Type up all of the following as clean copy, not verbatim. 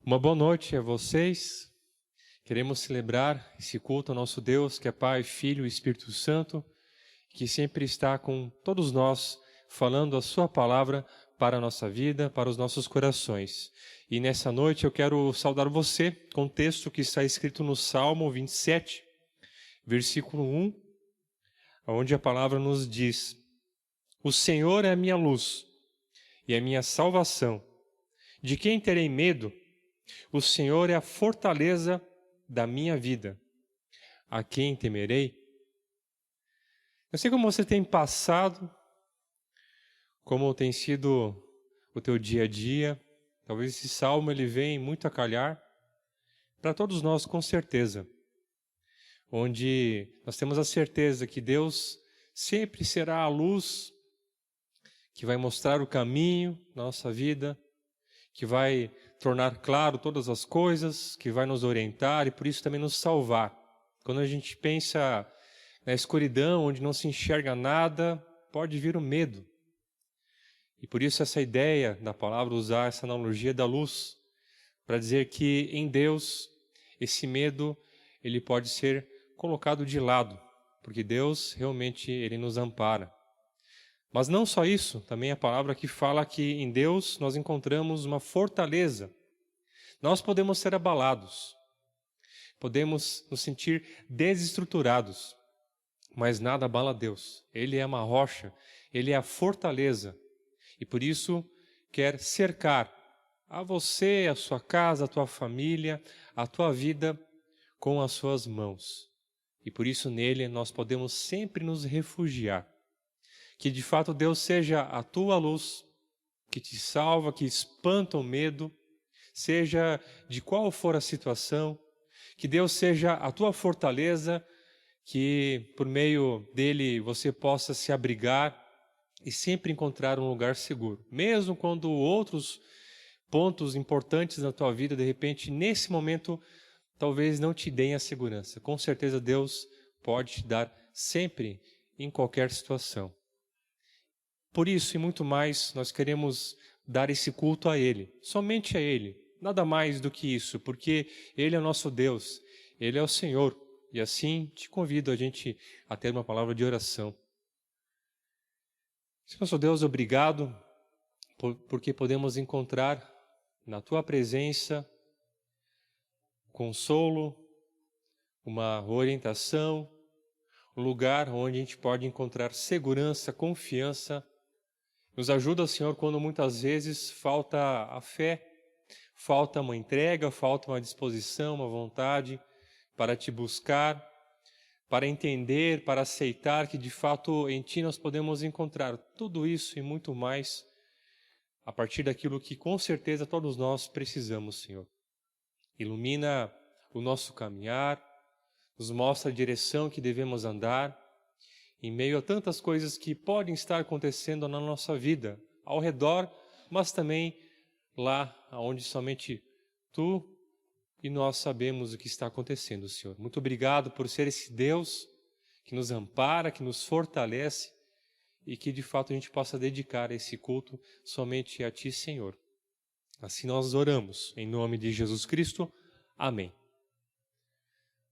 Uma boa noite a vocês. Queremos celebrar esse culto ao nosso Deus, que é Pai, Filho e Espírito Santo, que sempre está com todos nós, falando a sua palavra para a nossa vida, para os nossos corações. E nessa noite eu quero saudar você com um texto que está escrito no Salmo 27, versículo 1, onde a palavra nos diz: O Senhor é a minha luz e a minha salvação. De quem terei medo? O Senhor é a fortaleza da minha vida. A quem temerei? Eu sei como você tem passado, como tem sido o teu dia a dia. Talvez esse salmo ele venha muito a calhar para todos nós, com certeza. Onde nós temos a certeza que Deus sempre será a luz que vai mostrar o caminho na nossa vida, que vai tornar claro todas as coisas, que vai nos orientar e por isso também nos salvar. Quando a gente pensa na escuridão, onde não se enxerga nada, pode vir o medo. E por isso essa ideia da palavra, usar essa analogia da luz, para dizer que em Deus esse medo ele pode ser colocado de lado, porque Deus realmente ele nos ampara. Mas não só isso, também a palavra que fala que em Deus nós encontramos uma fortaleza. Nós podemos ser abalados, podemos nos sentir desestruturados, mas nada abala Deus. Ele é uma rocha, Ele é a fortaleza. E por isso quer cercar a você, a sua casa, a tua família, a tua vida com as suas mãos. E por isso nele nós podemos sempre nos refugiar. Que de fato Deus seja a tua luz, que te salva, que espanta o medo, seja de qual for a situação, que Deus seja a tua fortaleza, que por meio dele você possa se abrigar e sempre encontrar um lugar seguro. Mesmo quando outros pontos importantes na tua vida, de repente, nesse momento, talvez não te deem a segurança. Com certeza Deus pode te dar sempre, em qualquer situação. Por isso e muito mais, nós queremos dar esse culto a Ele, somente a Ele, nada mais do que isso, porque Ele é o nosso Deus, Ele é o Senhor, e assim te convido a gente a ter uma palavra de oração. Senhor nosso Deus, obrigado, porque podemos encontrar na Tua presença consolo, uma orientação, um lugar onde a gente pode encontrar segurança, confiança. Nos ajuda, Senhor, quando muitas vezes falta a fé, falta uma entrega, falta uma disposição, uma vontade para Te buscar, para entender, para aceitar que de fato em Ti nós podemos encontrar tudo isso e muito mais a partir daquilo que com certeza todos nós precisamos, Senhor. Ilumina o nosso caminhar, nos mostra a direção que devemos andar, em meio a tantas coisas que podem estar acontecendo na nossa vida, ao redor, mas também lá onde somente Tu e nós sabemos o que está acontecendo, Senhor. Muito obrigado por ser esse Deus que nos ampara, que nos fortalece e que de fato a gente possa dedicar esse culto somente a Ti, Senhor. Assim nós oramos, em nome de Jesus Cristo. Amém.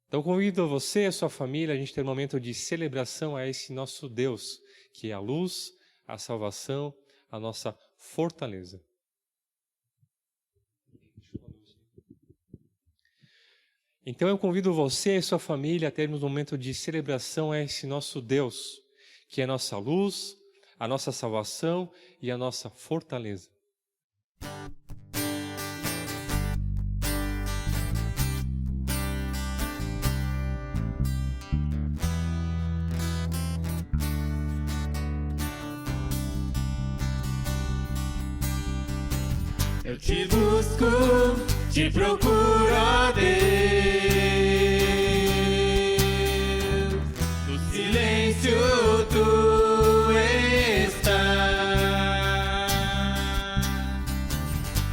Então convido você e a sua família a gente ter um momento de celebração a esse nosso Deus, que é a luz, a salvação, a nossa fortaleza. Então eu convido você e a sua família a termos um momento de celebração a esse nosso Deus, que é a nossa luz, a nossa salvação e a nossa fortaleza. Eu te busco, te procuro, ó Deus, no silêncio Tu estás.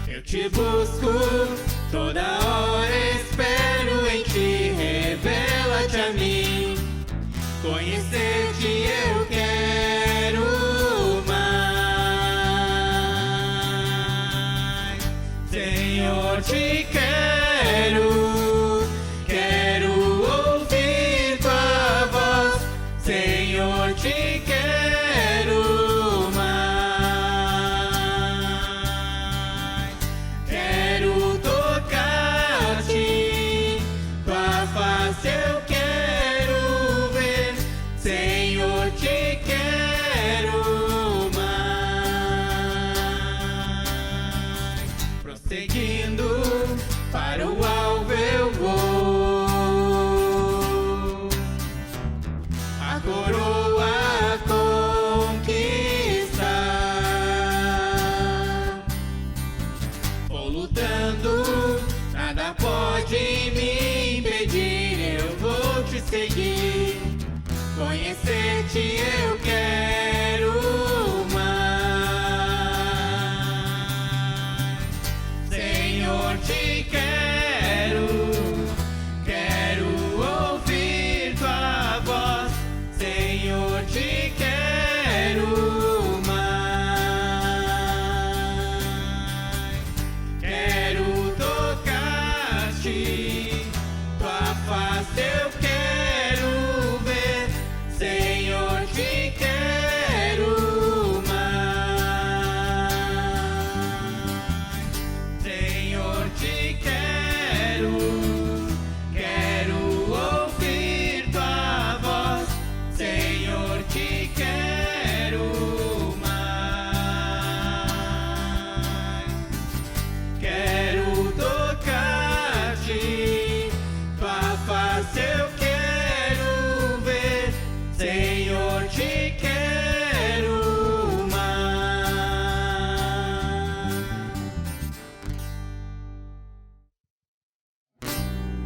Eu te busco, toda hora espero em Ti, revela-te a mim, conhecer-te eu quero mais. Senhor, te quero, quero ouvir tua voz, Senhor, te quero mais. Quero tocar-te, tua face eu quero ver, Senhor, te quero mais. Prosseguindo para o alvo eu vou, a coroa conquistar. Vou lutando, nada pode me impedir, eu vou te seguir, conhecer-te eu quero mais. Senhor, te quero, quero ouvir tua voz, Senhor, te quero mais. Quero tocar-te, tua face eu quero ver, Senhor, te quero mais. Senhor, te quero, quero ouvir tua voz, Senhor, te quero mais. Quero tocar-te, tua face eu quero ver, Senhor, te quero mais.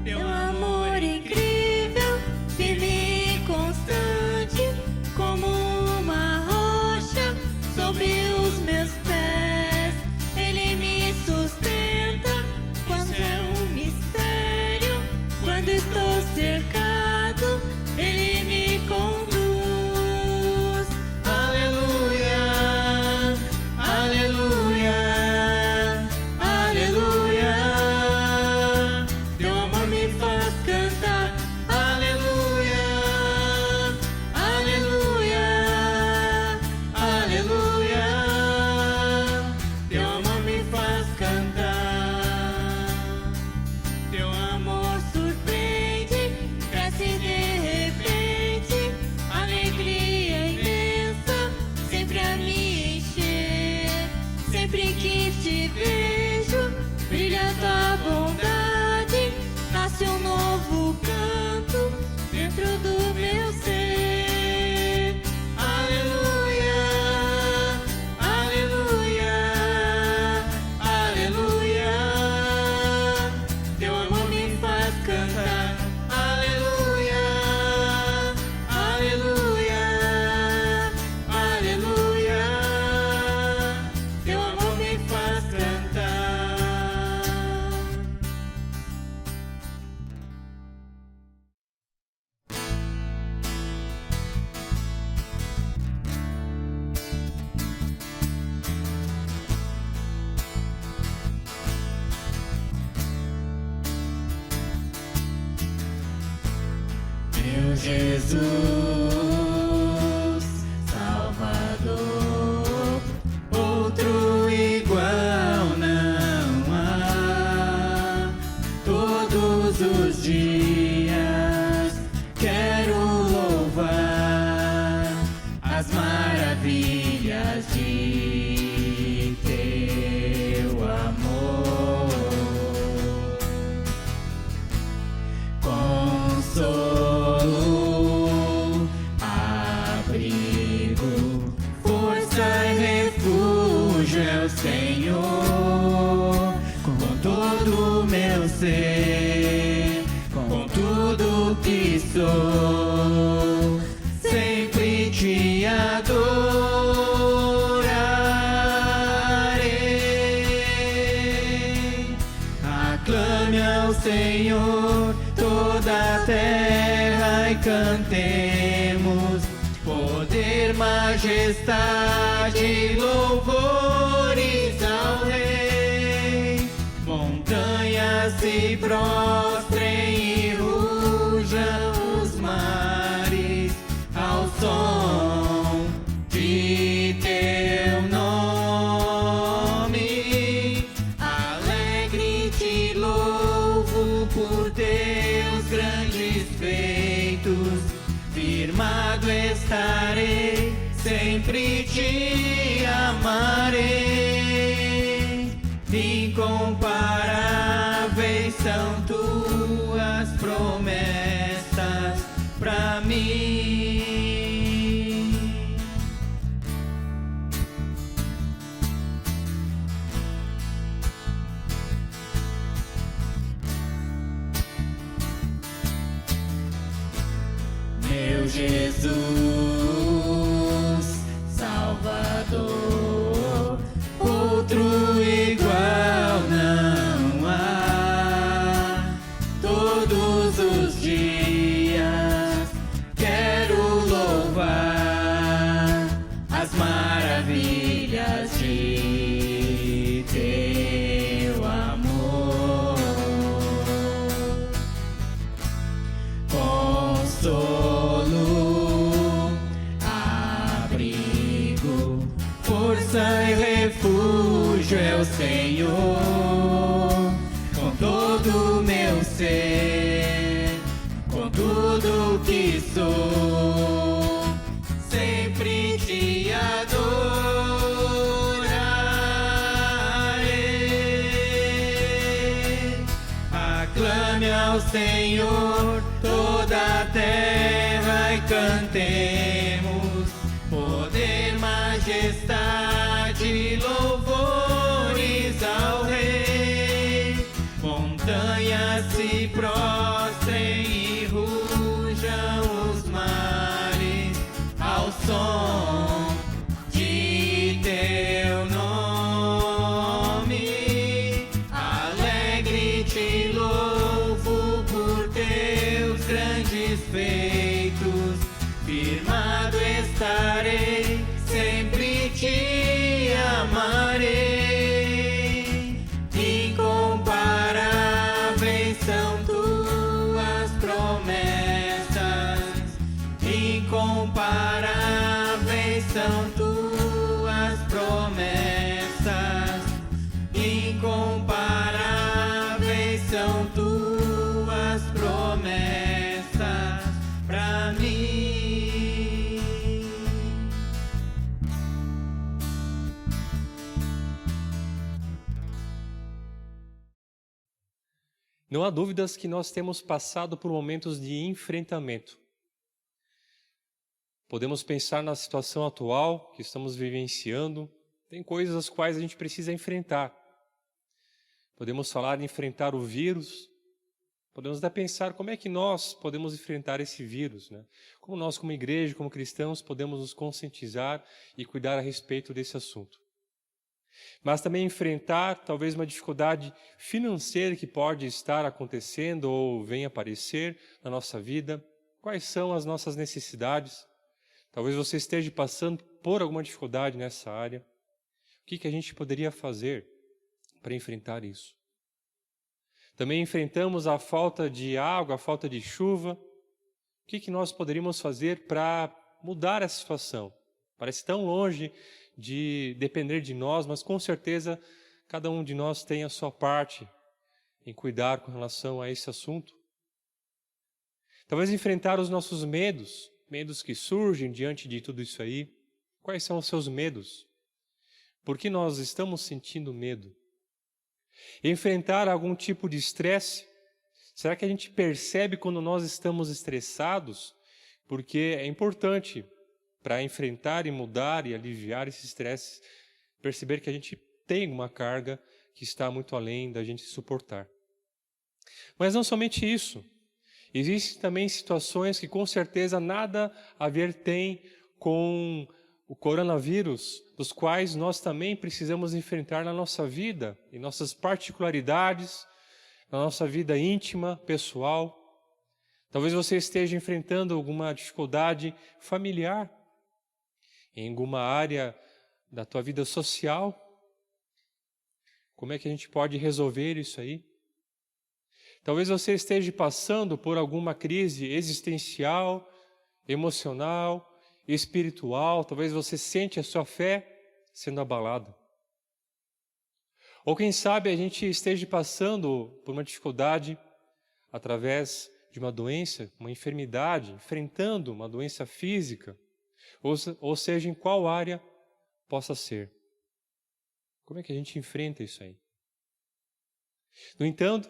Teu amor incrível, firme e constante, como uma rocha sobre os meus pés. Ele me sustenta quando é um mistério. Quando estou cercado, ele me conduz. Aleluia, aleluia, aleluia. Teu amor me faz cantar. Aleluia, aleluia, aleluia. Teu amor me faz cantar. Teu amor surpreende, cresce de repente, alegria imensa, sempre a me encher. Sempre que te vejo, brilha tua bondade, nasce um novo canto dentro do meu ser. Aleluia, aleluia, aleluia. Teu amor me faz cantar. Aleluia, aleluia, aleluia. Teu amor me faz cantar. Meu Jesus, Salvador, outro igual não há. Todos os dias quero louvar as maravilhas de teu amor. Consolo, abrigo, força e refúgio é o Senhor. Com todo o meu ser, com tudo que sou, sempre te adorarei. Aclame ao Senhor toda a terra e cantemos poder, majestade, louvores ao Rei. Montanha se prostrem e rujam os mares ao som de teu nome. Alegre te louvo por teus grandes feitos, firmado estarei, sempre te amarei. Incomparáveis são tuas promessas pra mim. Meu Jesus, Salvador, outro igual não há. Todos os dias quero louvar as maravilhas de teu amor. Consolo, abrigo, força e refúgio é o Senhor. Com todo o meu ser, com tudo que sou, sempre te adorarei. Aclame ao Senhor toda a terra e cantemos poder, majestade, louvores ao Rei. Montanhas se prostrem e rujam os mares ao som de teu nome. Alegre te louvo por teus grandes feitos, firmado estarei, sempre te amarei. Incomparáveis são tuas promessas, incomparáveis são tuas promessas, incomparáveis são tuas promessas pra mim. Não há dúvidas que nós temos passado por momentos de enfrentamento. Podemos pensar na situação atual que estamos vivenciando. Tem coisas as quais a gente precisa enfrentar. Podemos falar em enfrentar o vírus. Podemos até pensar como é que nós podemos enfrentar esse vírus, né? Como nós, como igreja, como cristãos, podemos nos conscientizar e cuidar a respeito desse assunto. Mas também enfrentar talvez uma dificuldade financeira que pode estar acontecendo ou venha aparecer na nossa vida. Quais são as nossas necessidades? Talvez você esteja passando por alguma dificuldade nessa área. O que a gente poderia fazer para enfrentar isso? Também enfrentamos a falta de água, a falta de chuva. O que nós poderíamos fazer para mudar essa situação? Parece tão longe de depender de nós, mas com certeza cada um de nós tem a sua parte em cuidar com relação a esse assunto. Talvez enfrentar os nossos medos, medos que surgem diante de tudo isso aí. Quais são os seus medos? Por que nós estamos sentindo medo? Enfrentar algum tipo de estresse. Será que a gente percebe quando nós estamos estressados? Porque é importante para enfrentar e mudar e aliviar esse estresse, perceber que a gente tem uma carga que está muito além da gente suportar. Mas não somente isso. Existem também situações que com certeza nada a ver tem com o coronavírus, dos quais nós também precisamos enfrentar na nossa vida, em nossas particularidades, na nossa vida íntima, pessoal. Talvez você esteja enfrentando alguma dificuldade familiar, em alguma área da tua vida social. Como é que a gente pode resolver isso aí? Talvez você esteja passando por alguma crise existencial, emocional, espiritual. Talvez você sente a sua fé sendo abalada. Ou quem sabe a gente esteja passando por uma dificuldade através de uma doença, uma enfermidade, enfrentando uma doença física, ou seja, em qual área possa ser. Como é que a gente enfrenta isso aí? No entanto,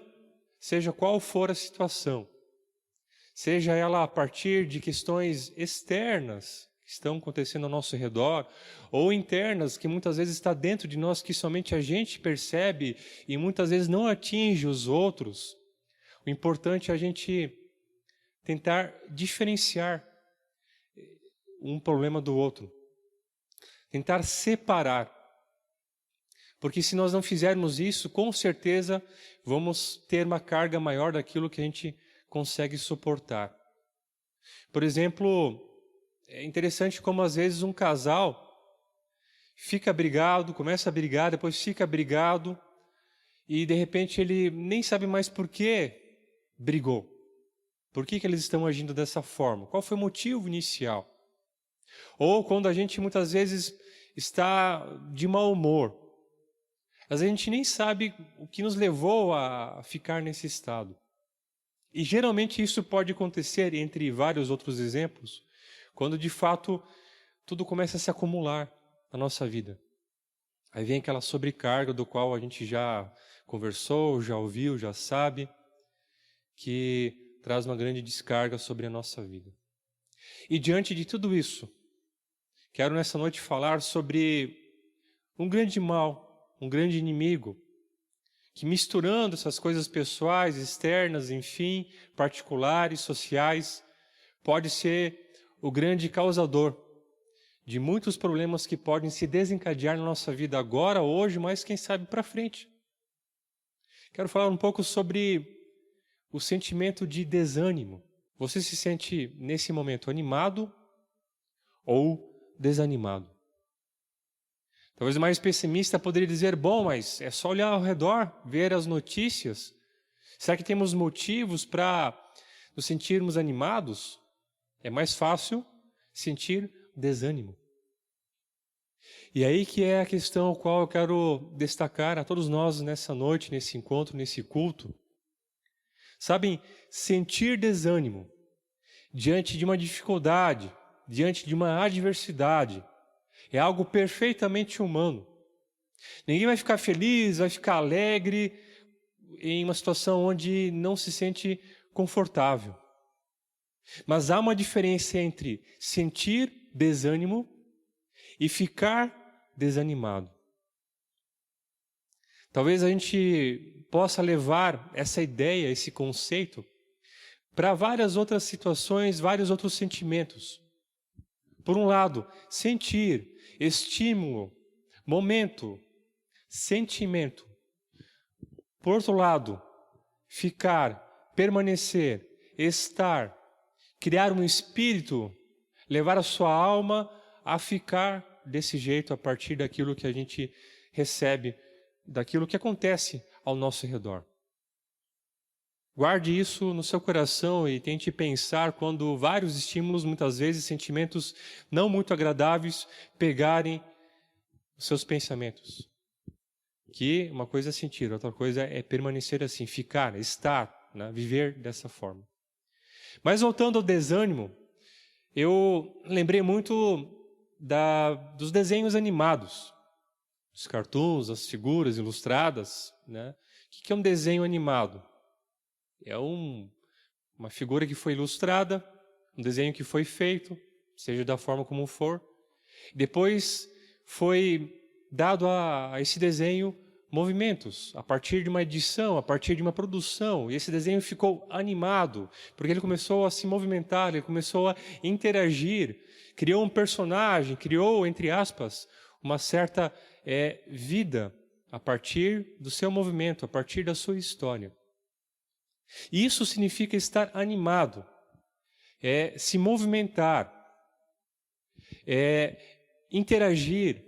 seja qual for a situação, seja ela a partir de questões externas que estão acontecendo ao nosso redor, ou internas que muitas vezes está dentro de nós que somente a gente percebe e muitas vezes não atinge os outros, o importante é a gente tentar diferenciar um problema do outro, tentar separar. Porque se nós não fizermos isso, com certeza vamos ter uma carga maior daquilo que a gente consegue suportar. Por exemplo, é interessante como às vezes um casal fica brigado, começa a brigar, depois fica brigado e de repente ele nem sabe mais por que brigou. Por que eles estão agindo dessa forma? Qual foi o motivo inicial? Ou quando a gente muitas vezes está de mau humor, a gente nem sabe o que nos levou a ficar nesse estado. E geralmente isso pode acontecer, entre vários outros exemplos, quando de fato tudo começa a se acumular na nossa vida. Aí vem aquela sobrecarga do qual a gente já conversou, já ouviu, já sabe, que traz uma grande descarga sobre a nossa vida. E diante de tudo isso, quero nessa noite falar sobre um grande mal, um grande inimigo, que misturando essas coisas pessoais, externas, enfim, particulares, sociais, pode ser o grande causador de muitos problemas que podem se desencadear na nossa vida agora, hoje, mas quem sabe para frente. Quero falar um pouco sobre o sentimento de desânimo. Você se sente nesse momento animado ou desanimado? Talvez o mais pessimista poderia dizer, bom, mas é só olhar ao redor, ver as notícias. Será que temos motivos para nos sentirmos animados? É mais fácil sentir desânimo. E aí que é a questão a qual eu quero destacar a todos nós nessa noite, nesse encontro, nesse culto. Sabem, sentir desânimo diante de uma dificuldade, diante de uma adversidade, é algo perfeitamente humano. Ninguém vai ficar feliz, vai ficar alegre em uma situação onde não se sente confortável. Mas há uma diferença entre sentir desânimo e ficar desanimado. Talvez a gente possa levar essa ideia, esse conceito, para várias outras situações, vários outros sentimentos. Por um lado, sentir, estímulo, momento, sentimento. Por outro lado, ficar, permanecer, estar, criar um espírito, levar a sua alma a ficar desse jeito a partir daquilo que a gente recebe, daquilo que acontece ao nosso redor. Guarde isso no seu coração e tente pensar quando vários estímulos, muitas vezes sentimentos não muito agradáveis, pegarem os seus pensamentos. Que uma coisa é sentir, outra coisa é permanecer assim, ficar, estar, né? Viver dessa forma. Mas voltando ao desânimo, eu lembrei muito dos desenhos animados, os cartoons, as figuras ilustradas, né? O que é um desenho animado? É uma figura que foi ilustrada, um desenho que foi feito, seja da forma como for. Depois foi dado a esse desenho movimentos, a partir de uma edição, a partir de uma produção. E esse desenho ficou animado, porque ele começou a se movimentar, ele começou a interagir, criou um personagem, criou, entre aspas, uma certa vida a partir do seu movimento, a partir da sua história. E isso significa estar animado, se movimentar, interagir,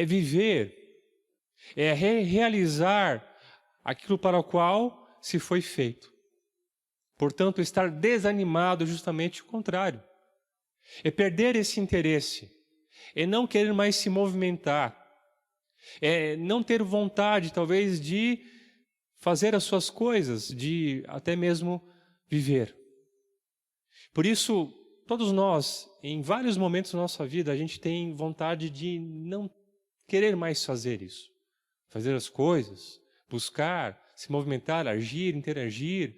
viver, realizar aquilo para o qual se foi feito. Portanto, estar desanimado é justamente o contrário. É perder esse interesse, é não querer mais se movimentar, é não ter vontade, talvez, de fazer as suas coisas, de até mesmo viver. Por isso, todos nós, em vários momentos da nossa vida, a gente tem vontade de não querer mais fazer isso. Fazer as coisas, buscar, se movimentar, agir, interagir.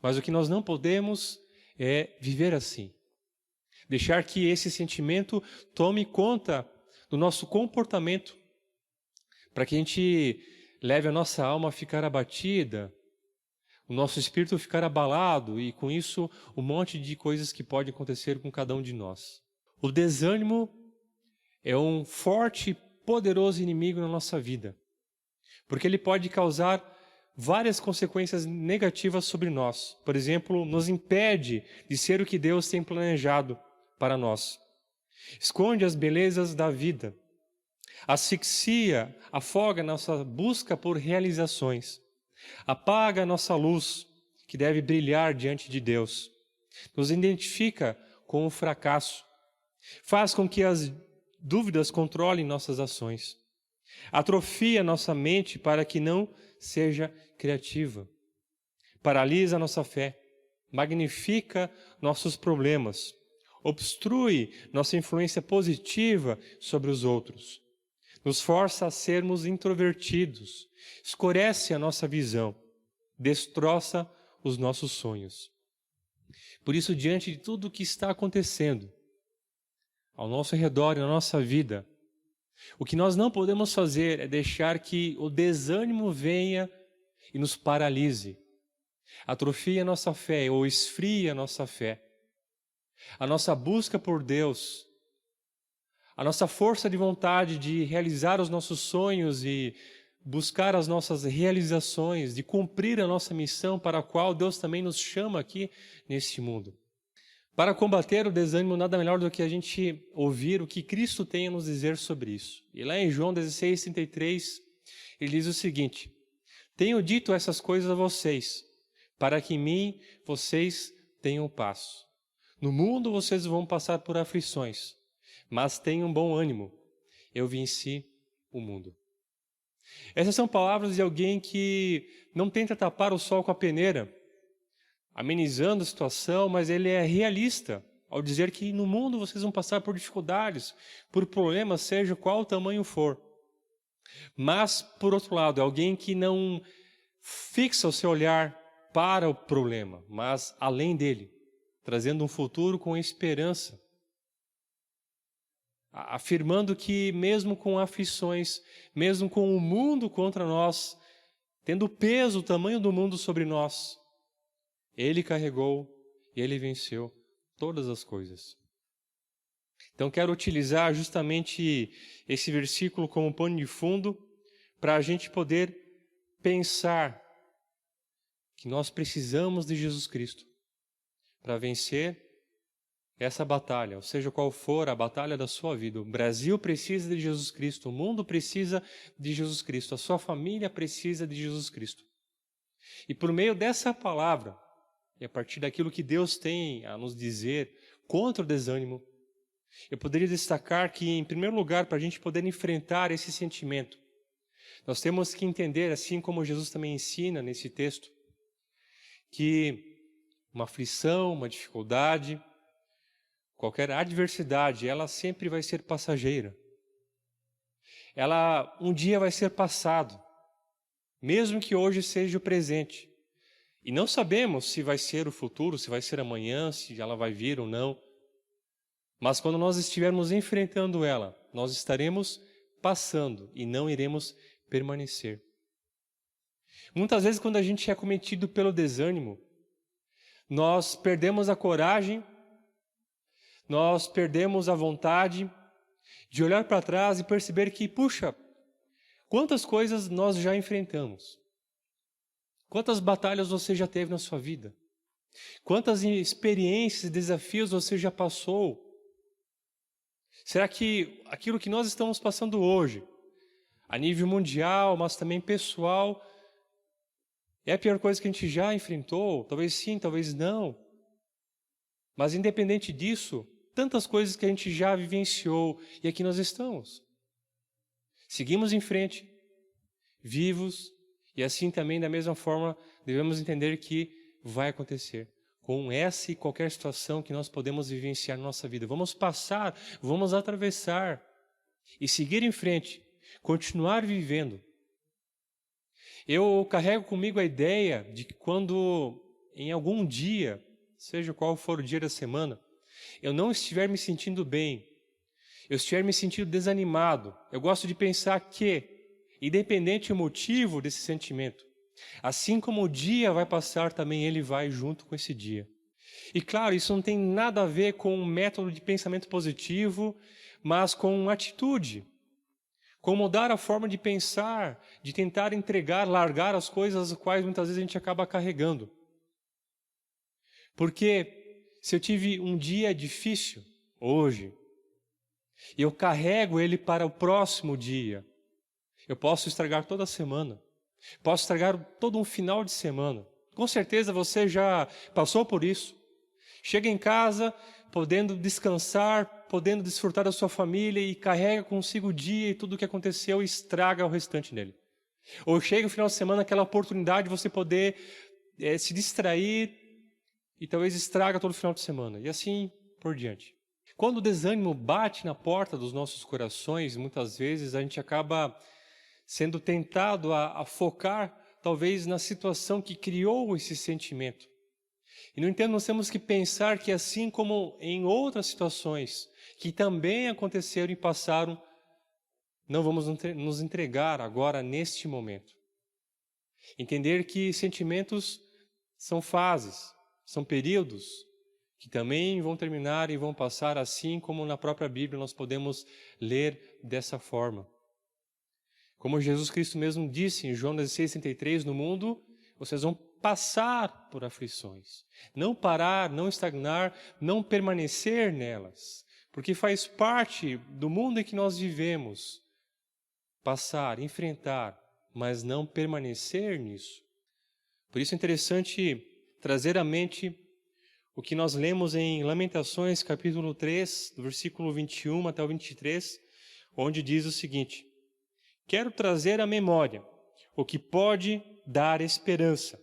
Mas o que nós não podemos é viver assim. Deixar que esse sentimento tome conta do nosso comportamento, para que a gente leve a nossa alma a ficar abatida, o nosso espírito ficar abalado e, com isso, um monte de coisas que podem acontecer com cada um de nós. O desânimo é um forte e poderoso inimigo na nossa vida, porque ele pode causar várias consequências negativas sobre nós. Por exemplo, nos impede de ser o que Deus tem planejado para nós. Esconde as belezas da vida, asfixia, afoga nossa busca por realizações, apaga nossa luz, que deve brilhar diante de Deus, nos identifica com o fracasso, faz com que as dúvidas controlem nossas ações, atrofia nossa mente para que não seja criativa, paralisa nossa fé, magnifica nossos problemas, obstrui nossa influência positiva sobre os outros, nos força a sermos introvertidos, escurece a nossa visão, destroça os nossos sonhos. Por isso, diante de tudo o que está acontecendo ao nosso redor e na nossa vida, o que nós não podemos fazer é deixar que o desânimo venha e nos paralise, atrofie a nossa fé ou esfrie a nossa fé. A nossa busca por Deus, a nossa força de vontade de realizar os nossos sonhos e buscar as nossas realizações, de cumprir a nossa missão para a qual Deus também nos chama aqui neste mundo. Para combater o desânimo, nada melhor do que a gente ouvir o que Cristo tem a nos dizer sobre isso. E lá em João 16:33, ele diz o seguinte: tenho dito essas coisas a vocês, para que em mim vocês tenham paz. No mundo vocês vão passar por aflições, mas tenham bom ânimo, eu venci o mundo. Essas são palavras de alguém que não tenta tapar o sol com a peneira, amenizando a situação, mas ele é realista ao dizer que no mundo vocês vão passar por dificuldades, por problemas, seja qual o tamanho for. Mas, por outro lado, é alguém que não fixa o seu olhar para o problema, mas além dele, trazendo um futuro com esperança, afirmando que mesmo com aflições, mesmo com o mundo contra nós, tendo o peso, o tamanho do mundo sobre nós, Ele carregou e Ele venceu todas as coisas. Então quero utilizar justamente esse versículo como pano de fundo para a gente poder pensar que nós precisamos de Jesus Cristo para vencer essa batalha, ou seja, qual for a batalha da sua vida. O Brasil precisa de Jesus Cristo, o mundo precisa de Jesus Cristo, a sua família precisa de Jesus Cristo. E por meio dessa palavra, e a partir daquilo que Deus tem a nos dizer contra o desânimo, eu poderia destacar que, em primeiro lugar, para a gente poder enfrentar esse sentimento, nós temos que entender, assim como Jesus também ensina nesse texto, que uma aflição, uma dificuldade, qualquer adversidade, ela sempre vai ser passageira. Ela um dia vai ser passado, mesmo que hoje seja o presente. E não sabemos se vai ser o futuro, se vai ser amanhã, se ela vai vir ou não. Mas quando nós estivermos enfrentando ela, nós estaremos passando e não iremos permanecer. Muitas vezes, quando a gente é acometido pelo desânimo, nós perdemos a coragem, nós perdemos a vontade de olhar para trás e perceber que, puxa, quantas coisas nós já enfrentamos. Quantas batalhas você já teve na sua vida? Quantas experiências, desafios você já passou? Será que aquilo que nós estamos passando hoje, a nível mundial, mas também pessoal, É a pior coisa que a gente já enfrentou? Talvez sim, talvez não. Mas independente disso, tantas coisas que a gente já vivenciou e aqui nós estamos. Seguimos em frente, vivos, e assim também, da mesma forma, devemos entender que vai acontecer com essa e qualquer situação que nós podemos vivenciar na nossa vida. Vamos passar, vamos atravessar e seguir em frente, continuar vivendo. Eu carrego comigo a ideia de que quando em algum dia, seja qual for o dia da semana, eu não estiver me sentindo bem, eu estiver me sentindo desanimado, eu gosto de pensar que, independente do motivo desse sentimento, assim como o dia vai passar, também ele vai junto com esse dia. E claro, isso não tem nada a ver com um método de pensamento positivo, mas com uma atitude. Com mudar a forma de pensar, de tentar entregar, largar as coisas as quais muitas vezes a gente acaba carregando. Porque se eu tive um dia difícil hoje, e eu carrego ele para o próximo dia, eu posso estragar toda a semana, posso estragar todo um final de semana. Com certeza você já passou por isso. Chega em casa, podendo descansar, podendo desfrutar da sua família e carrega consigo o dia e tudo o que aconteceu e estraga o restante dele. Ou chega no final de semana aquela oportunidade de você poder se distrair e talvez estraga todo o final de semana. E assim por diante. Quando o desânimo bate na porta dos nossos corações, muitas vezes a gente acaba sendo tentado a focar talvez na situação que criou esse sentimento. E, no entanto, nós temos que pensar que assim como em outras situações que também aconteceram e passaram, não vamos nos entregar agora neste momento. Entender que sentimentos são fases, são períodos que também vão terminar e vão passar, assim como na própria Bíblia nós podemos ler dessa forma. Como Jesus Cristo mesmo disse em João 16:33, no mundo vocês vão passar por aflições. Não parar, não estagnar, não permanecer nelas. Porque faz parte do mundo em que nós vivemos. Passar, enfrentar, mas não permanecer nisso. Por isso é interessante trazer à mente o que nós lemos em Lamentações, capítulo 3, do versículo 21 até o 23, onde diz o seguinte: quero trazer à memória o que pode dar esperança.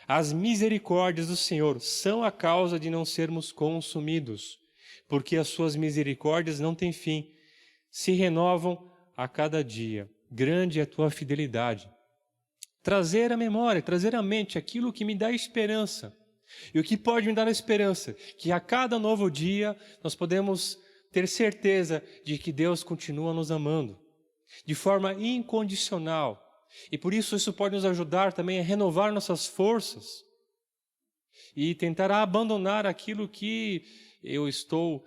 As misericórdias do Senhor são a causa de não sermos consumidos, porque as suas misericórdias não têm fim, se renovam a cada dia. Grande é a tua fidelidade. Trazer à memória, trazer à mente aquilo que me dá esperança. E o que pode me dar a esperança? Que a cada novo dia nós podemos ter certeza de que Deus continua nos amando, de forma incondicional. E por isso pode nos ajudar também a renovar nossas forças e tentar abandonar aquilo que eu estou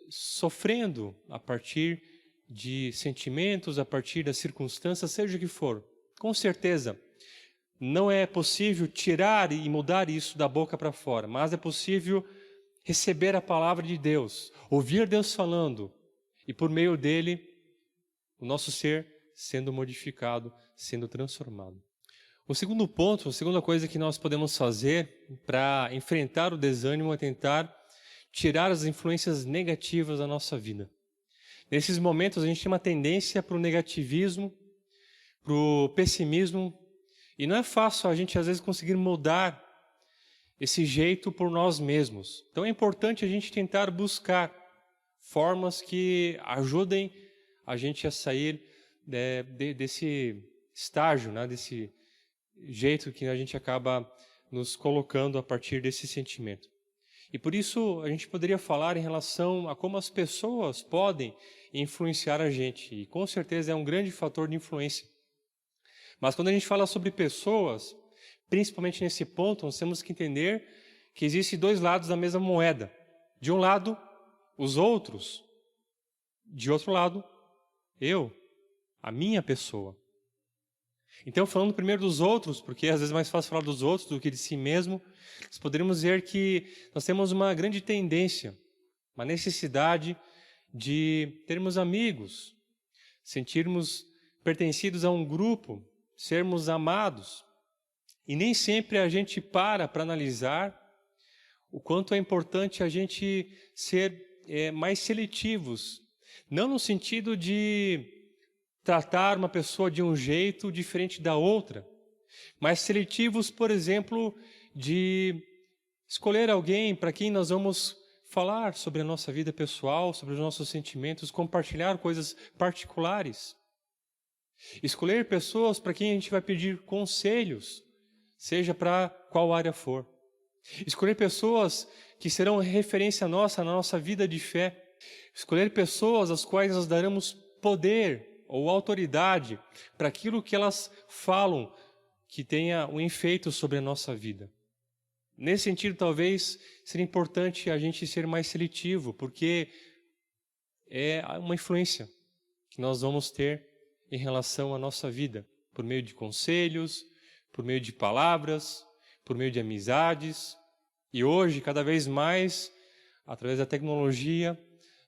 sofrendo a partir de sentimentos, a partir das circunstâncias, seja o que for. Com certeza, não é possível tirar e mudar isso da boca para fora, mas é possível receber a palavra de Deus, ouvir Deus falando e por meio dele o nosso ser sendo modificado, sendo transformado. O segundo ponto, a segunda coisa que nós podemos fazer para enfrentar o desânimo é tentar tirar as influências negativas da nossa vida. Nesses momentos a gente tem uma tendência para o negativismo, para o pessimismo, e não é fácil a gente às vezes conseguir mudar esse jeito por nós mesmos. Então é importante a gente tentar buscar formas que ajudem a gente a sair desse estágio, né, desse jeito que a gente acaba nos colocando a partir desse sentimento. E por isso a gente poderia falar em relação a como as pessoas podem influenciar a gente. E com certeza é um grande fator de influência. Mas quando a gente fala sobre pessoas, principalmente nesse ponto, nós temos que entender que existem dois lados da mesma moeda. De um lado, os outros. De outro lado, eu. A minha pessoa. Então, falando primeiro dos outros, porque às vezes é mais fácil falar dos outros do que de si mesmo, nós poderíamos dizer que nós temos uma grande tendência, uma necessidade de termos amigos, sentirmos pertencidos a um grupo, sermos amados. E nem sempre a gente para analisar o quanto é importante a gente ser mais seletivos. Não no sentido de tratar uma pessoa de um jeito diferente da outra, mas seletivos, por exemplo, de escolher alguém para quem nós vamos falar sobre a nossa vida pessoal, sobre os nossos sentimentos, compartilhar coisas particulares. Escolher pessoas para quem a gente vai pedir conselhos, seja para qual área for. Escolher pessoas que serão referência nossa na nossa vida de fé. Escolher pessoas às quais nós daremos poder ou autoridade para aquilo que elas falam que tenha um efeito sobre a nossa vida. Nesse sentido, talvez seria importante a gente ser mais seletivo, porque é uma influência que nós vamos ter em relação à nossa vida, por meio de conselhos, por meio de palavras, por meio de amizades. E hoje, cada vez mais, através da tecnologia,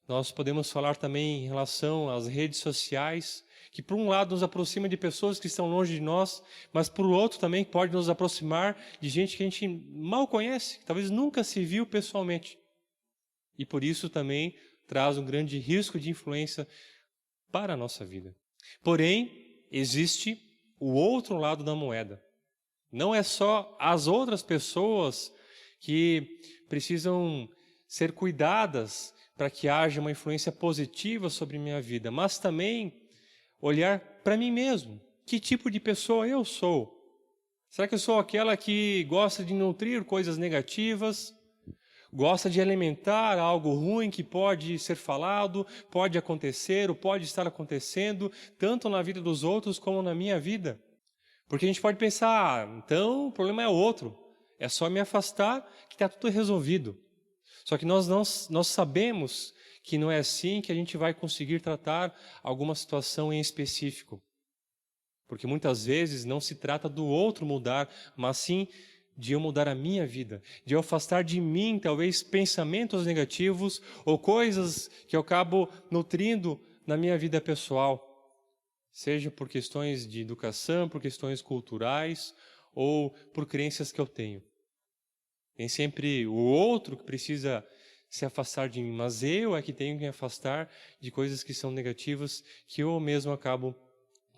nós podemos falar também em relação às redes sociais, que por um lado nos aproxima de pessoas que estão longe de nós, mas por outro também pode nos aproximar de gente que a gente mal conhece, que talvez nunca se viu pessoalmente. E por isso também traz um grande risco de influência para a nossa vida. Porém, existe o outro lado da moeda. Não é só as outras pessoas que precisam ser cuidadas para que haja uma influência positiva sobre minha vida, mas também olhar para mim mesmo. Que tipo de pessoa eu sou? Será que eu sou aquela que gosta de nutrir coisas negativas? Gosta de alimentar algo ruim que pode ser falado, pode acontecer ou pode estar acontecendo, tanto na vida dos outros como na minha vida? Porque a gente pode pensar, então o problema é outro, é só me afastar que está tudo resolvido. Só que nós sabemos que não é assim que a gente vai conseguir tratar alguma situação em específico. Porque muitas vezes não se trata do outro mudar, mas sim de eu mudar a minha vida, de eu afastar de mim, talvez, pensamentos negativos ou coisas que eu acabo nutrindo na minha vida pessoal, seja por questões de educação, por questões culturais ou por crenças que eu tenho. Nem sempre o outro que precisa se afastar de mim, mas eu é que tenho que me afastar de coisas que são negativas, que eu mesmo acabo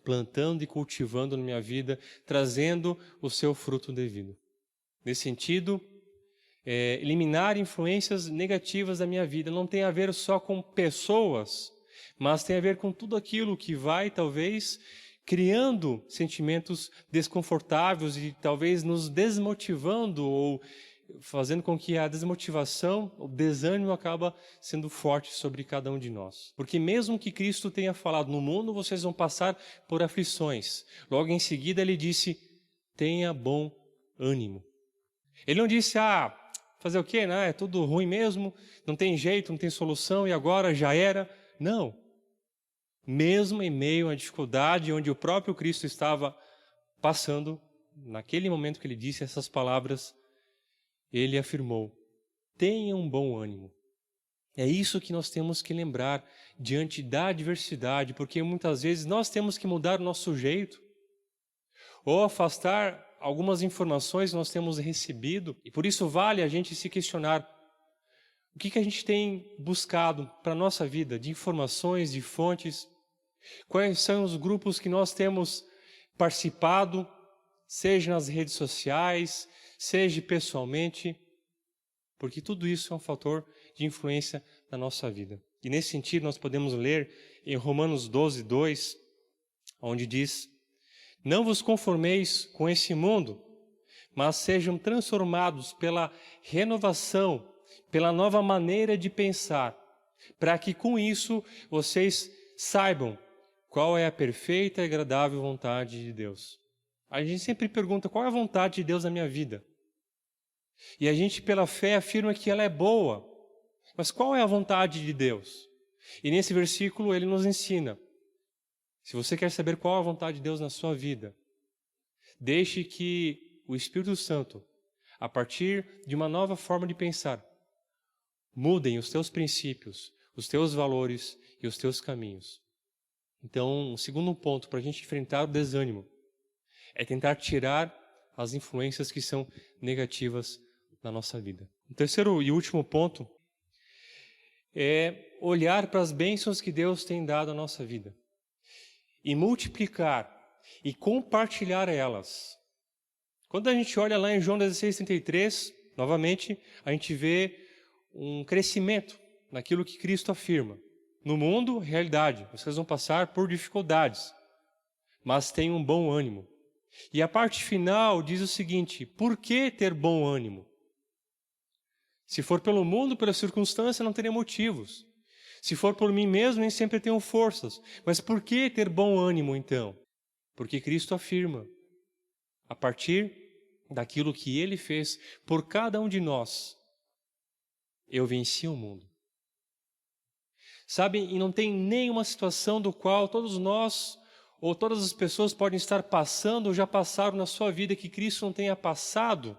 plantando e cultivando na minha vida, trazendo o seu fruto devido. Nesse sentido, eliminar influências negativas da minha vida não tem a ver só com pessoas, mas tem a ver com tudo aquilo que vai, talvez, criando sentimentos desconfortáveis e talvez nos desmotivando ou fazendo com que a desmotivação, o desânimo acaba sendo forte sobre cada um de nós. Porque mesmo que Cristo tenha falado, no mundo vocês vão passar por aflições, logo em seguida ele disse, tenha bom ânimo. Ele não disse, fazer o quê, né? É tudo ruim mesmo, não tem jeito, não tem solução e agora já era. Não. Mesmo em meio à dificuldade onde o próprio Cristo estava passando, naquele momento que ele disse essas palavras, ele afirmou, tenha um bom ânimo. É isso que nós temos que lembrar diante da adversidade, porque muitas vezes nós temos que mudar o nosso jeito, ou afastar algumas informações que nós temos recebido, e por isso vale a gente se questionar o que a gente tem buscado para a nossa vida, de informações, de fontes, quais são os grupos que nós temos participado, seja nas redes sociais, seja pessoalmente, porque tudo isso é um fator de influência na nossa vida. E nesse sentido nós podemos ler em Romanos 12, 2, onde diz, não vos conformeis com esse mundo, mas sejam transformados pela renovação, pela nova maneira de pensar, para que com isso vocês saibam qual é a perfeita e agradável vontade de Deus. A gente sempre pergunta, qual é a vontade de Deus na minha vida? E a gente, pela fé, afirma que ela é boa. Mas qual é a vontade de Deus? E nesse versículo ele nos ensina, se você quer saber qual é a vontade de Deus na sua vida, deixe que o Espírito Santo, a partir de uma nova forma de pensar, mudem os teus princípios, os teus valores e os teus caminhos. Então, o segundo ponto para a gente enfrentar o desânimo é tentar tirar as influências que são negativas na nossa vida. O terceiro e último ponto é olhar para as bênçãos que Deus tem dado à nossa vida e multiplicar e compartilhar elas. Quando a gente olha lá em João 16:33, novamente, a gente vê um crescimento naquilo que Cristo afirma. No mundo, realidade, vocês vão passar por dificuldades, mas tenham um bom ânimo. E a parte final diz o seguinte: por que ter bom ânimo? Se for pelo mundo, pela circunstância, não teria motivos. Se for por mim mesmo, nem sempre tenho forças. Mas por que ter bom ânimo, então? Porque Cristo afirma, a partir daquilo que Ele fez por cada um de nós, eu venci o mundo. Sabem, e não tem nenhuma situação do qual todos nós, ou todas as pessoas podem estar passando ou já passaram na sua vida que Cristo não tenha passado,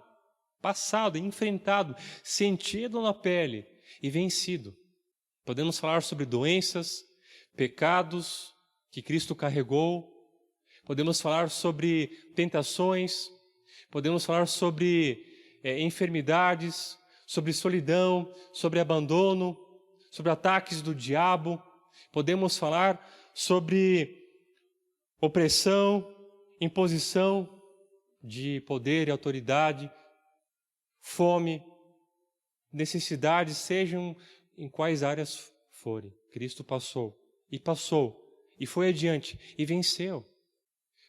enfrentado, sentido na pele e vencido. Podemos falar sobre doenças, pecados que Cristo carregou, podemos falar sobre tentações, podemos falar sobre enfermidades, sobre solidão, sobre abandono, sobre ataques do diabo, podemos falar sobre opressão, imposição de poder e autoridade, fome, necessidades, sejam em quais áreas forem. Cristo passou, e foi adiante, e venceu.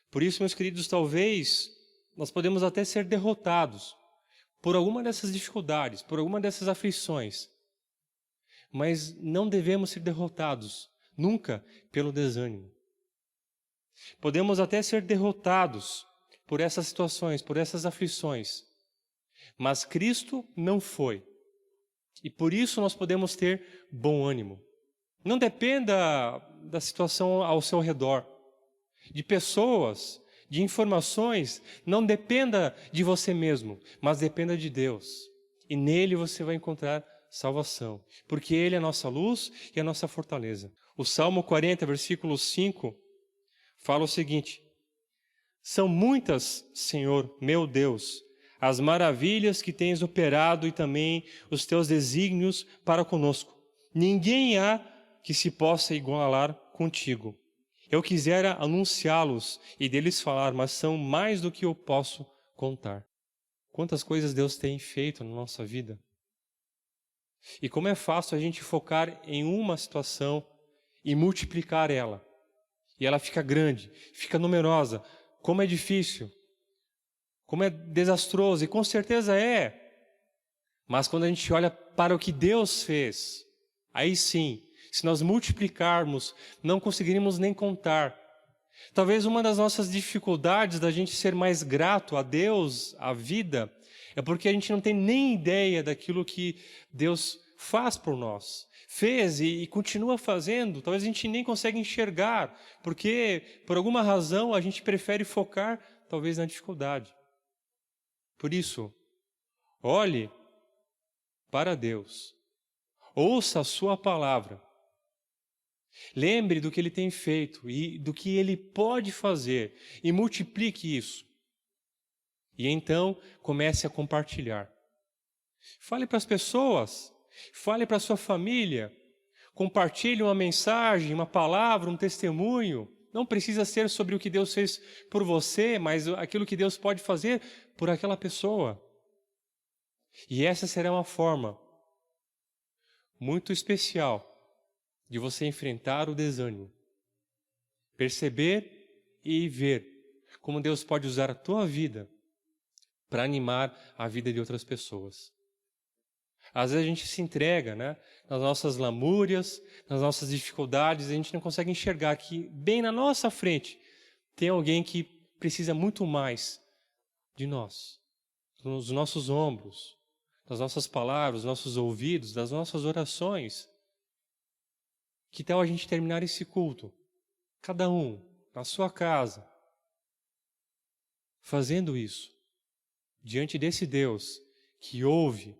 Por isso, meus queridos, talvez nós podemos até ser derrotados por alguma dessas dificuldades, por alguma dessas aflições, mas não devemos ser derrotados nunca pelo desânimo. Podemos até ser derrotados por essas situações, por essas aflições, mas Cristo não foi. E por isso nós podemos ter bom ânimo. Não dependa da situação ao seu redor, de pessoas, de informações, não dependa de você mesmo, mas dependa de Deus. E nele você vai encontrar salvação, porque Ele é a nossa luz e a nossa fortaleza. O Salmo 40, versículo 5, fala o seguinte: são muitas, Senhor, meu Deus, as maravilhas que tens operado e também os teus desígnios para conosco. Ninguém há que se possa igualar contigo. Eu quisera anunciá-los e deles falar, mas são mais do que eu posso contar. Quantas coisas Deus tem feito na nossa vida. E como é fácil a gente focar em uma situação e multiplicar ela. E ela fica grande, fica numerosa. Como é difícil, como é desastroso, e com certeza é. Mas quando a gente olha para o que Deus fez, aí sim, se nós multiplicarmos, não conseguiríamos nem contar. Talvez uma das nossas dificuldades da gente ser mais grato a Deus, à vida, é porque a gente não tem nem ideia daquilo que Deus faz por nós. Fez e continua fazendo, talvez a gente nem consegue enxergar, porque por alguma razão a gente prefere focar talvez na dificuldade. Por isso, olhe para Deus, ouça a sua palavra, lembre do que Ele tem feito e do que Ele pode fazer e multiplique isso. E então comece a compartilhar. Fale para as pessoas, fale para a sua família, compartilhe uma mensagem, uma palavra, um testemunho. Não precisa ser sobre o que Deus fez por você, mas aquilo que Deus pode fazer por aquela pessoa. E essa será uma forma muito especial de você enfrentar o desânimo. Perceber e ver como Deus pode usar a tua vida para animar a vida de outras pessoas. Às vezes a gente se entrega, nas nossas lamúrias, nas nossas dificuldades, a gente não consegue enxergar que bem na nossa frente tem alguém que precisa muito mais de nós, dos nossos ombros, das nossas palavras, dos nossos ouvidos, das nossas orações. Que tal a gente terminar esse culto, cada um, na sua casa, fazendo isso, diante desse Deus que ouve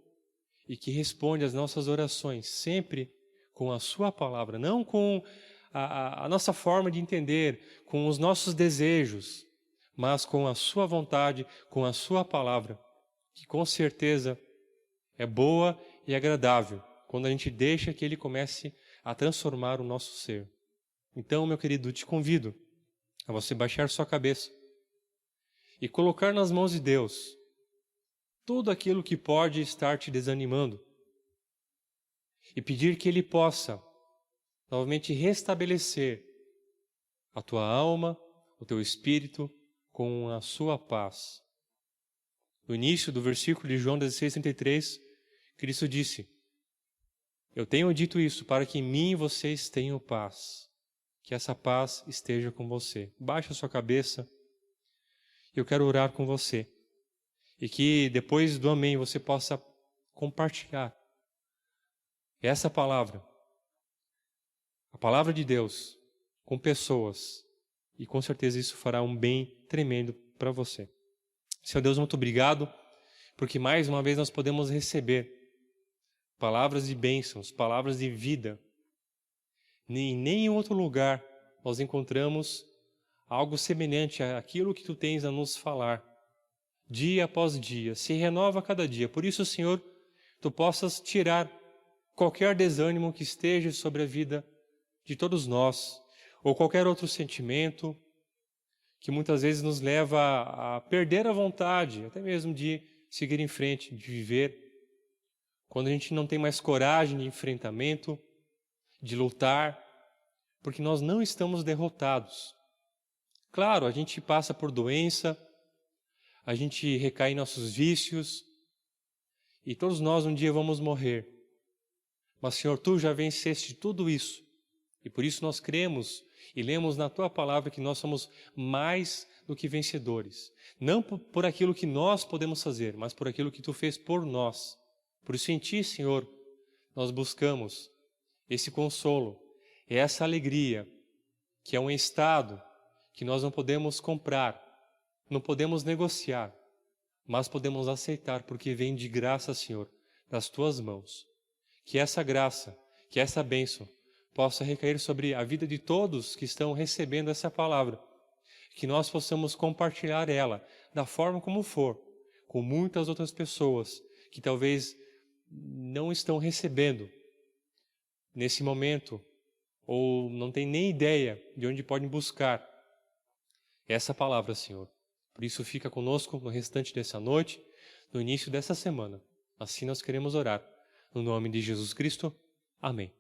e que responde às nossas orações, sempre com a sua palavra, não com a nossa forma de entender, com os nossos desejos, mas com a sua vontade, com a sua palavra, que com certeza é boa e agradável, quando a gente deixa que Ele comece a transformar o nosso ser. Então, meu querido, te convido a você baixar sua cabeça e colocar nas mãos de Deus tudo aquilo que pode estar te desanimando e pedir que Ele possa novamente restabelecer a tua alma, o teu espírito com a sua paz. No início do versículo de João 16:33, Cristo disse: eu tenho dito isso para que em mim vocês tenham paz. Que essa paz esteja com você. Baixe a sua cabeça. Eu quero orar com você. E que depois do amém você possa compartilhar essa palavra, a palavra de Deus, com pessoas. E com certeza isso fará um bem tremendo para você. Senhor Deus, muito obrigado, porque mais uma vez nós podemos receber palavras de bênçãos, palavras de vida. Em nenhum outro lugar nós encontramos algo semelhante àquilo que Tu tens a nos falar. Dia após dia, se renova a cada dia. Por isso, Senhor, Tu possas tirar qualquer desânimo que esteja sobre a vida de todos nós, ou qualquer outro sentimento que muitas vezes nos leva a perder a vontade, até mesmo de seguir em frente, de viver. Quando a gente não tem mais coragem de enfrentamento, de lutar, porque nós não estamos derrotados. Claro, a gente passa por doença, a gente recai em nossos vícios, e todos nós um dia vamos morrer. Mas, Senhor, Tu já venceste tudo isso, e por isso nós cremos e lemos na Tua palavra que nós somos mais do que vencedores. Não por aquilo que nós podemos fazer, mas por aquilo que Tu fez por nós. Por isso em Ti, Senhor, nós buscamos esse consolo, essa alegria, que é um estado que nós não podemos comprar, não podemos negociar, mas podemos aceitar, porque vem de graça, Senhor, das Tuas mãos. Que essa graça, que essa bênção possa recair sobre a vida de todos que estão recebendo essa palavra, que nós possamos compartilhar ela da forma como for, com muitas outras pessoas que talvez não estão recebendo nesse momento, ou não têm nem ideia de onde podem buscar essa palavra, Senhor. Por isso fica conosco no restante dessa noite, no início dessa semana. Assim nós queremos orar. No nome de Jesus Cristo. Amém.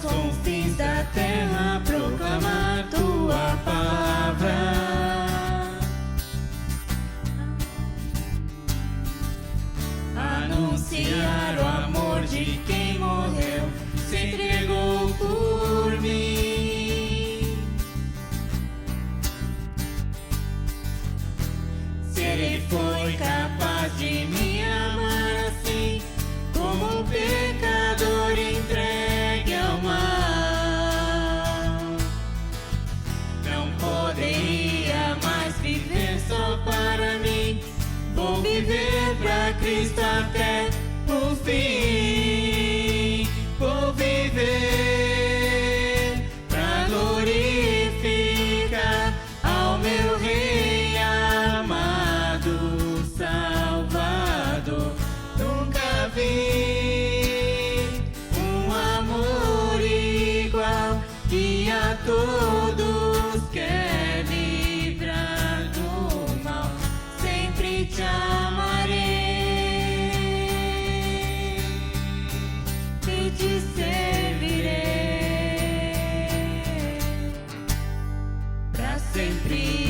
Confins da terra, proclamar Tua palavra, anunciar o amor de quem morreu, se entregou por mim. Se Ele foi capaz de me amar assim, como um pecador entregue ao mal, não poderia mais viver só para mim. Vou viver pra Cristo até o fim. Vou viver pra glorificar ao meu Rei amado, Salvador. Nunca vi um amor igual, que a todos quer livrar do mal. Sempre te amarei e te servirei pra sempre.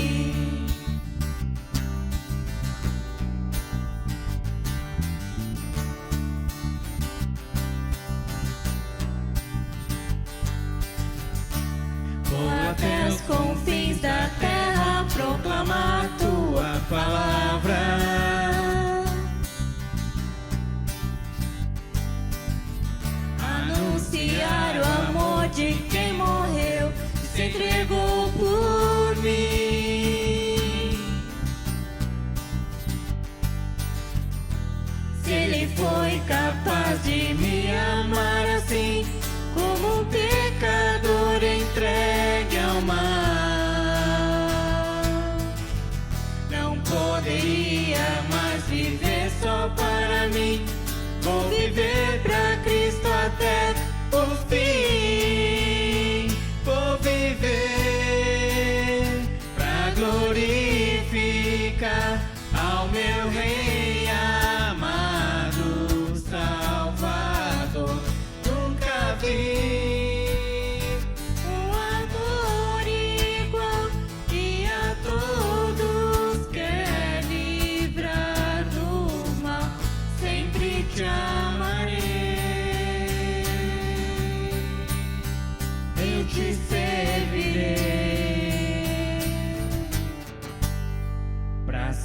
Vou até os confins da terra proclamar Tua palavra, anunciar o amor de quem morreu e se entregou por mim.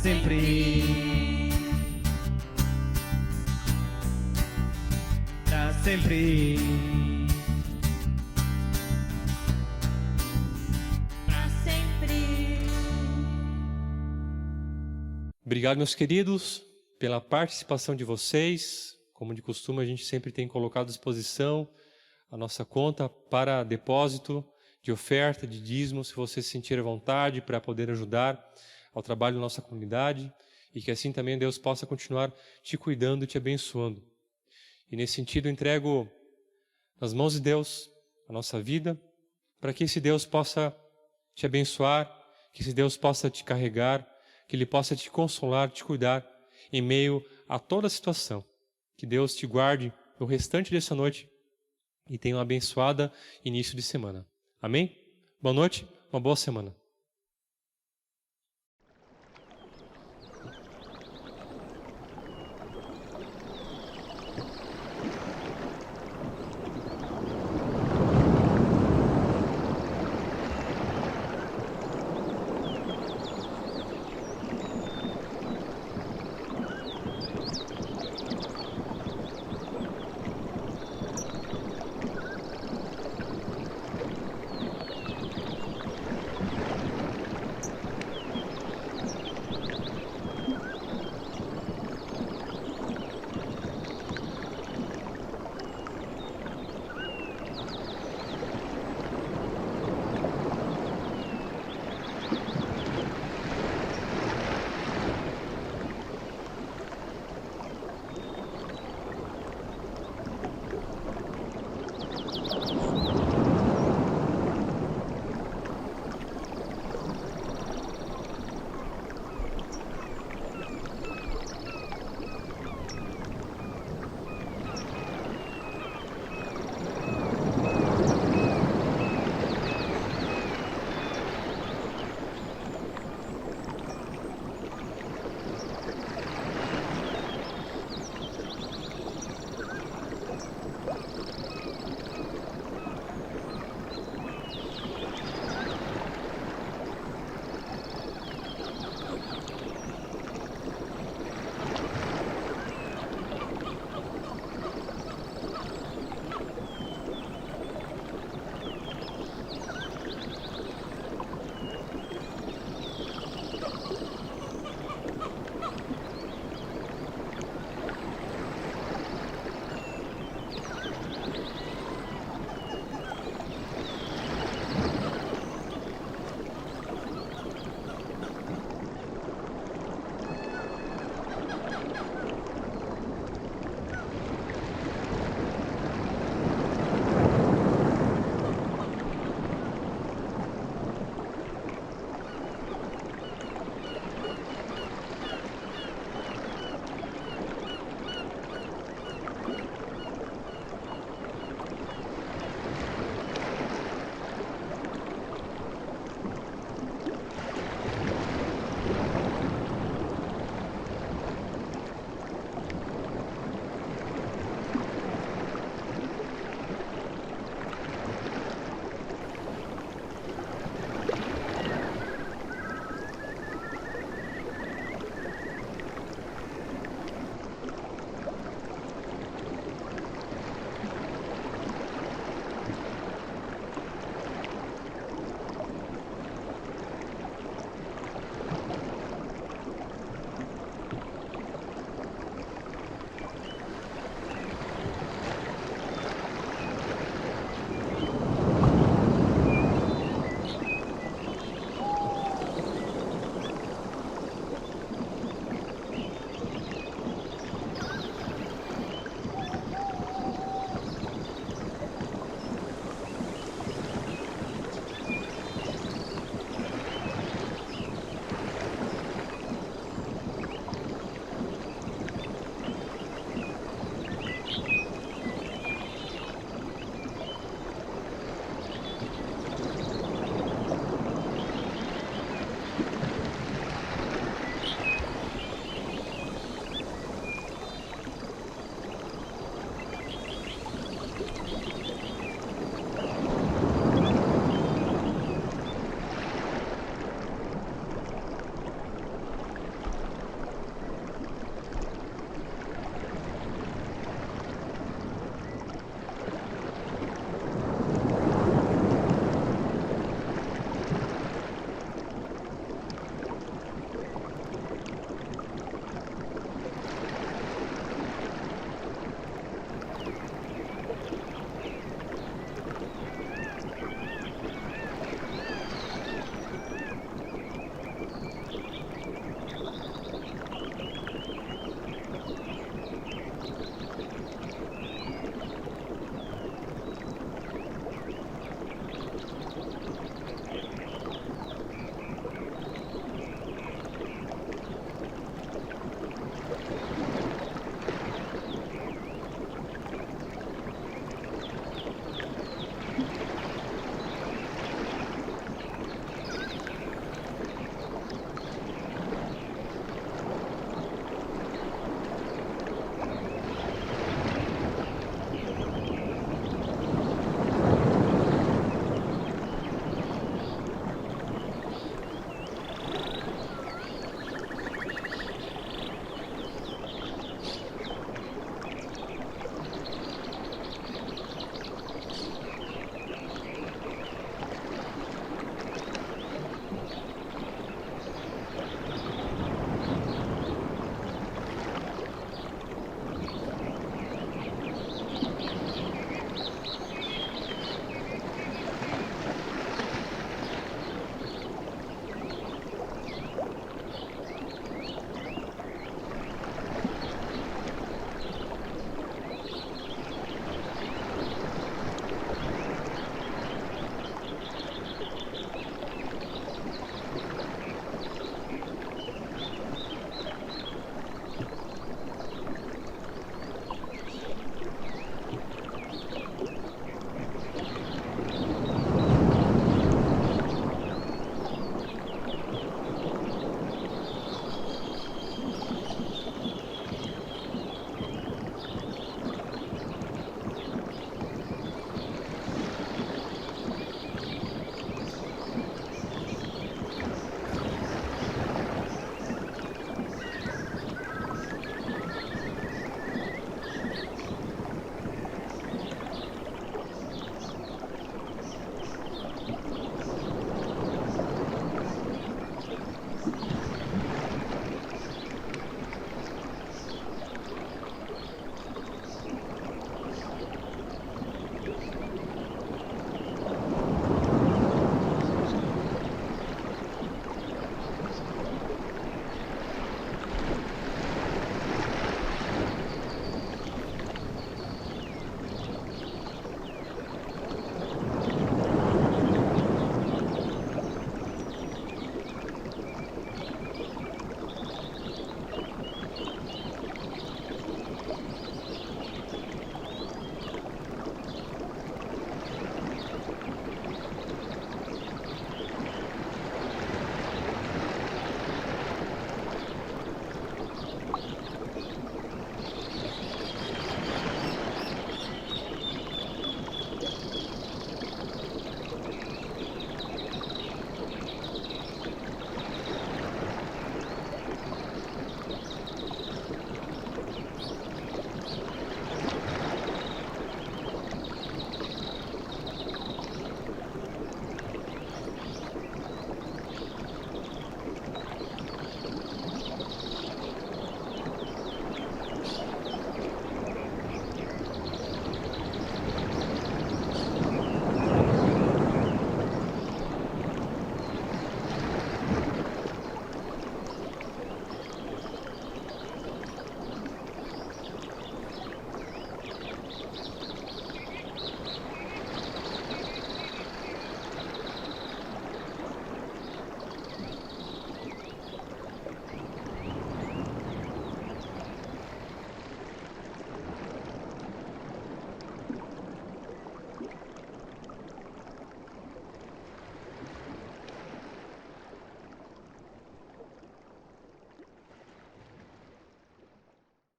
sempre, pra sempre, pra sempre. Obrigado, meus queridos, pela participação de vocês. Como de costume, a gente sempre tem colocado à disposição a nossa conta para depósito de oferta, de dízimo, se você se sentir à vontade para poder ajudar ao trabalho da nossa comunidade e que assim também Deus possa continuar te cuidando e te abençoando. E nesse sentido, entrego nas mãos de Deus a nossa vida, para que esse Deus possa te abençoar, que esse Deus possa te carregar, que Ele possa te consolar, te cuidar em meio a toda a situação. Que Deus te guarde no restante dessa noite e tenha um abençoado início de semana. Amém? Boa noite, uma boa semana.